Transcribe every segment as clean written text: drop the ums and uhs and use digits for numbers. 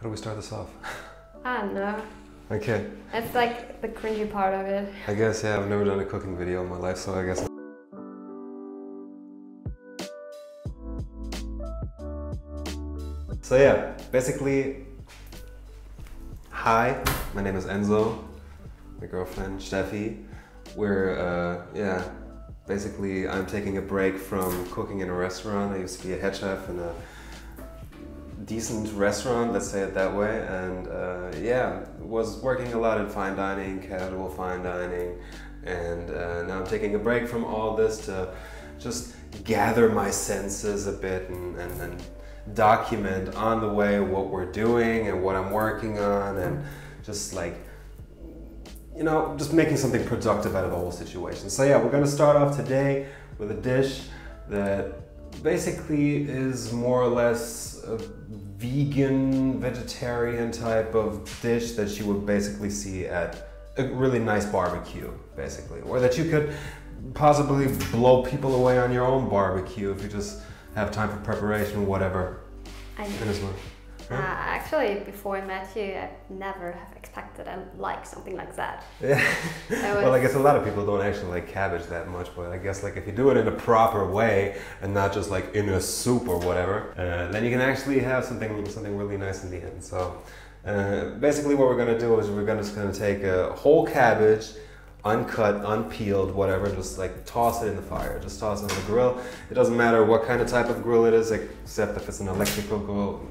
How do we start this off? I don't know. Okay. It's like the cringy part of it. I guess, yeah, I've never done a cooking video in my life, so I guess. So yeah, basically, hi, my name is Enzo, my girlfriend Steffi. We're, basically I'm taking a break from cooking in a restaurant. I used to be a head chef in a decent restaurant, let's say it that way, and was working a lot in fine dining, casual fine dining, and now I'm taking a break from all this to just gather my senses a bit and document on the way what we're doing and what I'm working on, and just like, you know, just making something productive out of the whole situation. So yeah, we're gonna start off today with a dish that basically is more or less a vegan, vegetarian type of dish that you would basically see at a really nice barbecue, basically. Or that you could possibly blow people away on your own barbecue if you just have time for preparation, whatever. Actually, before I met you, I never have expected and like something like that. Yeah. Well, I guess a lot of people don't actually like cabbage that much, but I guess like if you do it in a proper way and not just like in a soup or whatever, then you can actually have something really nice in the end. So basically what we're gonna do is we're just gonna take a whole cabbage, uncut, unpeeled, whatever, just like toss it in the fire. Just toss it in the grill. It doesn't matter what kind of type of grill it is, except if it's an electrical grill.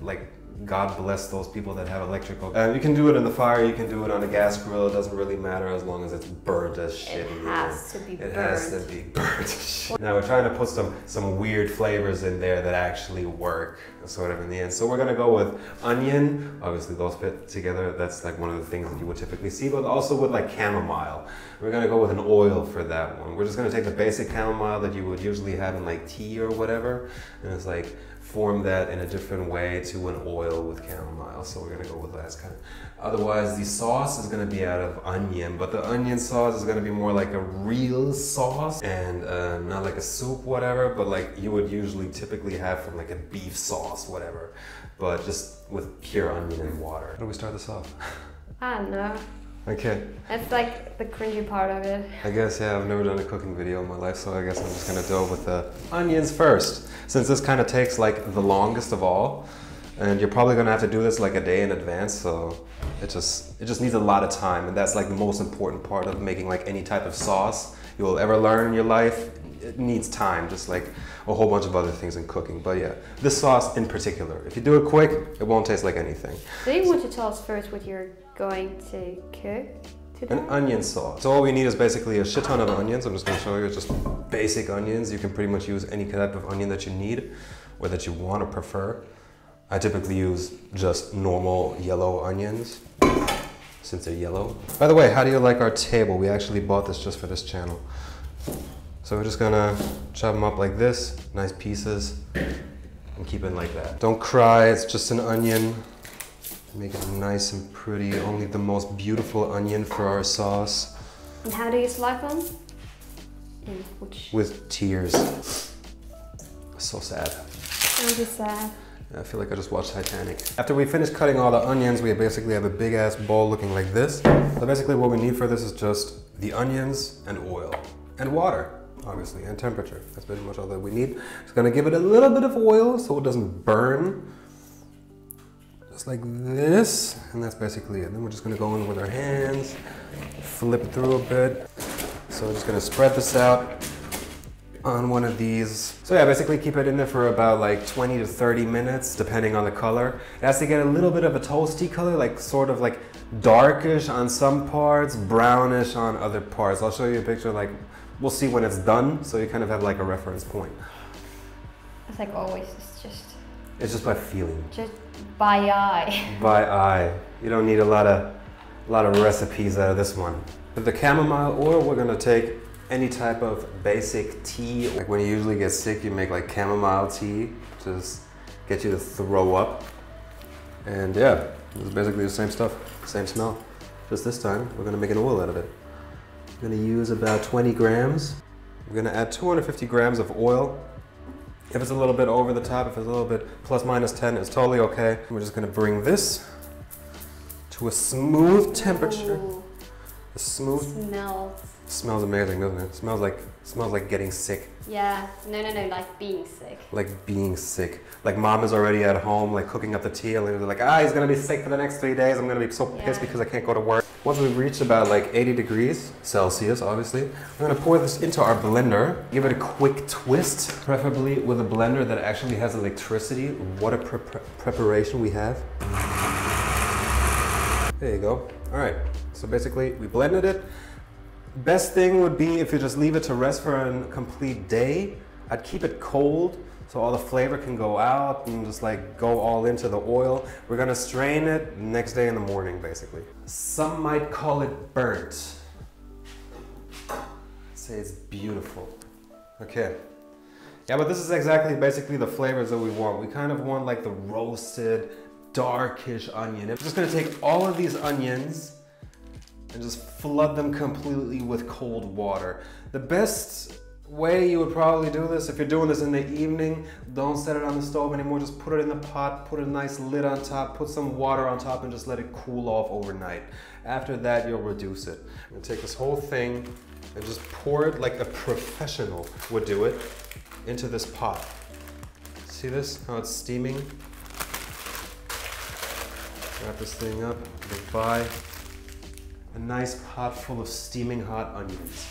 Like, God bless those people that have electrical. You can do it in the fire, you can do it on a gas grill, it doesn't really matter as long as it's burnt as shit. It has to be burnt. It has to be burnt as shit. Now we're trying to put some weird flavors in there that actually work, sort of in the end. So we're gonna go with onion, obviously those fit together, that's like one of the things that you would typically see, but also with like chamomile. We're gonna go with an oil for that one. We're just gonna take the basic chamomile that you would usually have in like tea or whatever, and it's like, form that in a different way to an oil with chamomile. So we're gonna go with that kind. Otherwise, the sauce is gonna be out of onion, but the onion sauce is gonna be more like a real sauce and not like a soup, whatever, but like you would usually typically have from like a beef sauce, whatever, but just with pure onion and water. How do we start this off? I don't know. Okay. It's like the cringy part of it. I guess, yeah, I've never done a cooking video in my life, so I guess I'm just gonna go with the onions first. Since this kind of takes like the longest of all, and you're probably gonna have to do this like a day in advance, so it just needs a lot of time, and that's like the most important part of making like any type of sauce you will ever learn in your life. It needs time, just like a whole bunch of other things in cooking. But yeah, this sauce in particular, if you do it quick, it won't taste like anything. Do you want to tell us first what you're going to cook today? An onion sauce. So all we need is basically a shit ton of onions. I'm just going to show you just basic onions. You can pretty much use any type of onion that you need or that you want or prefer. I typically use just normal yellow onions since they're yellow. By the way, how do you like our table? We actually bought this just for this channel. So we're just gonna chop them up like this, nice pieces, and keep it like that. Don't cry, it's just an onion. Make it nice and pretty, only the most beautiful onion for our sauce. And how do you slice them? In which? With tears. So sad. I'm just sad. I feel like I just watched Titanic. After we finish cutting all the onions, we basically have a big ass bowl looking like this. So basically what we need for this is just the onions and oil. And water, obviously, and temperature. That's pretty much all that we need. Just gonna give it a little bit of oil so it doesn't burn. Just like this, and that's basically it. Then we're just gonna go in with our hands, flip it through a bit. So we're just gonna spread this out on one of these. So yeah, basically keep it in there for about like 20 to 30 minutes, depending on the color. It has to get a little bit of a toasty color, like sort of like darkish on some parts, brownish on other parts. I'll show you a picture, like we'll see when it's done, so you kind of have like a reference point. It's like always, it's just by feeling. Just by eye. By eye. You don't need a lot of recipes out of this one. With the chamomile oil, we're gonna take any type of basic tea. Like when you usually get sick, you make like chamomile tea, just get you to throw up. And yeah, it's basically the same stuff, same smell. Just this time, we're gonna make an oil out of it. We're gonna use about 20 grams. We're gonna add 250 grams of oil If it's a little bit over the top, if it's a little bit plus minus 10, it's totally okay. We're just gonna bring this to a smooth temperature. Ooh. A smooth. Smells amazing, doesn't it? Smells like getting sick. Yeah, no, like being sick. Like being sick. Like mom is already at home, like cooking up the tea, and they're like, he's gonna be sick for the next 3 days. I'm gonna be so pissed because I can't go to work. Once we've reached about like 80 degrees Celsius, obviously, we're gonna pour this into our blender. Give it a quick twist, preferably with a blender that actually has electricity. What a preparation we have. There you go. All right, so basically we blended it. Best thing would be if you just leave it to rest for a complete day. I'd keep it cold so all the flavor can go out and just like go all into the oil. We're gonna strain it next day in the morning, basically. Some might call it burnt. Say it's beautiful. Okay. Yeah, but this is exactly basically the flavors that we want. We kind of want like the roasted, darkish onion. I'm just gonna take all of these onions and just flood them completely with cold water. The best way you would probably do this, if you're doing this in the evening, don't set it on the stove anymore, just put it in the pot, put a nice lid on top, put some water on top and just let it cool off overnight. After that, you'll reduce it. I'm gonna take this whole thing and just pour it like a professional would do it into this pot. See this, how it's steaming? Wrap this thing up, goodbye. A nice pot full of steaming hot onions.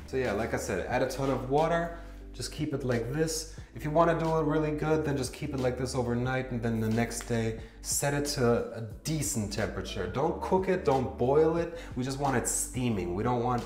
So yeah, like I said, add a ton of water, just keep it like this. If you want to do it really good, then just keep it like this overnight and then the next day, set it to a decent temperature. Don't cook it, don't boil it, we just want it steaming. We don't want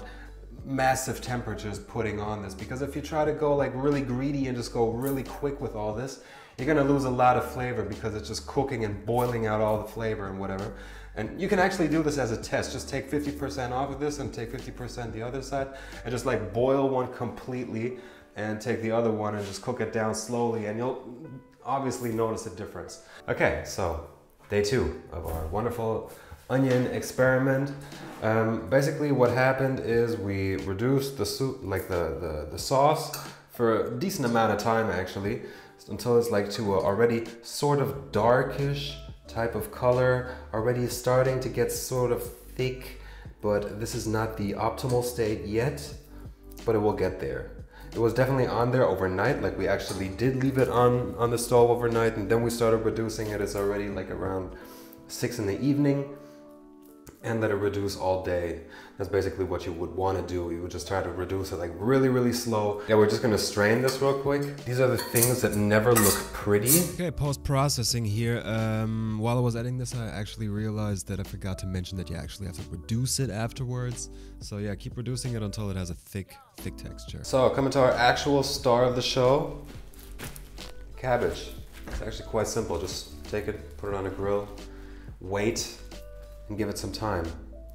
massive temperatures putting on this, because if you try to go like really greedy and just go really quick with all this, you're gonna lose a lot of flavor because it's just cooking and boiling out all the flavor and whatever. And you can actually do this as a test. Just take 50% off of this and take 50% the other side and just like boil one completely and take the other one and just cook it down slowly and you'll obviously notice a difference. Okay, so day 2 of our wonderful onion experiment. Basically what happened is we reduced the soup, like the sauce for a decent amount of time actually, until it's like to a already sort of darkish type of color, already starting to get sort of thick, but this is not the optimal state yet, but it will get there. It was definitely on there overnight, like we actually did leave it on the stove overnight, and then we started reducing it. It's already like around 6 in the evening, and let it reduce all day. That's basically what you would want to do. You would just try to reduce it like really slow. Yeah, we're just gonna strain this real quick. These are the things that never look pretty. Okay, post-processing here. While I was editing this, I actually realized that I forgot to mention that you actually have to reduce it afterwards. So yeah, keep reducing it until it has a thick texture. So coming to our actual star of the show, cabbage. It's actually quite simple. Just take it, put it on a grill, wait, and give it some time,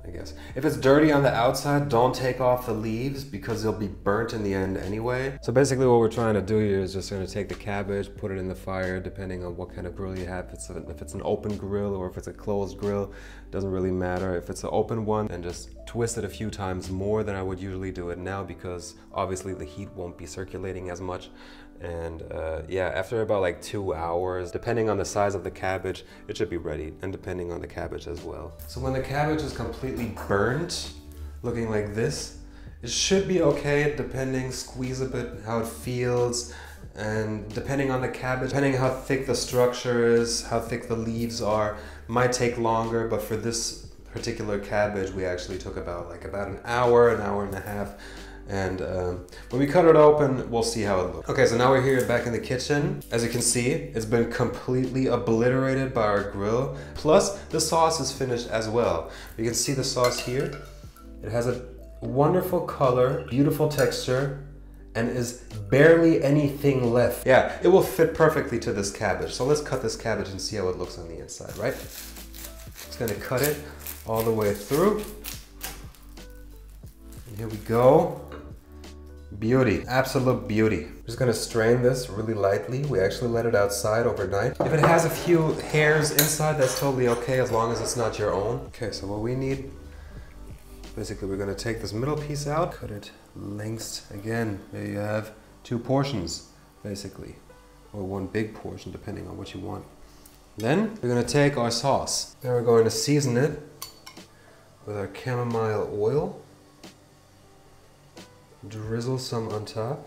I guess. If it's dirty on the outside, don't take off the leaves because they'll be burnt in the end anyway. So basically what we're trying to do here is just gonna take the cabbage, put it in the fire, depending on what kind of grill you have. If it's an open grill or if it's a closed grill, doesn't really matter. If it's an open one, then just twist it a few times more than I would usually do it now, because obviously the heat won't be circulating as much. And yeah, after about like 2 hours, depending on the size of the cabbage, it should be ready, and depending on the cabbage as well. So when the cabbage is completely burnt, looking like this, it should be okay, depending, squeeze a bit how it feels, and depending on the cabbage, depending how thick the structure is, how thick the leaves are, might take longer, but for this particular cabbage, we actually took about an hour and a half. And when we cut it open, we'll see how it looks. Okay, so now we're here back in the kitchen. As you can see, it's been completely obliterated by our grill. Plus, the sauce is finished as well. You can see the sauce here. It has a wonderful color, beautiful texture, and is barely anything left. Yeah, it will fit perfectly to this cabbage. So let's cut this cabbage and see how it looks on the inside, right? Just gonna cut it all the way through. And here we go. Beauty, absolute beauty. I'm just gonna strain this really lightly. We actually let it outside overnight. If it has a few hairs inside, that's totally okay as long as it's not your own. Okay, so what we need, basically we're gonna take this middle piece out, cut it lengths again. There you have 2 portions, basically. or one big portion depending on what you want. Then we're going to take our sauce. Now we're going to season it with our chamomile oil. Drizzle some on top.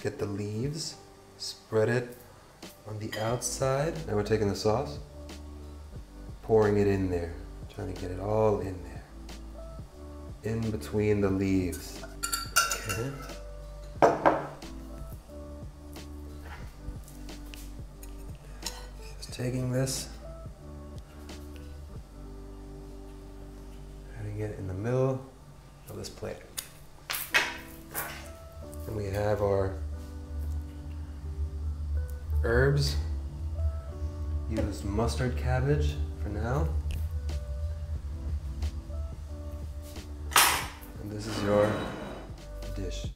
Get the leaves. Spread it on the outside. Now we're taking the sauce, pouring it in there. Trying to get it all in there. In between the leaves. Okay. Taking this, putting it in the middle of this plate. And we have our herbs. Use mustard cabbage for now. And this is your dish.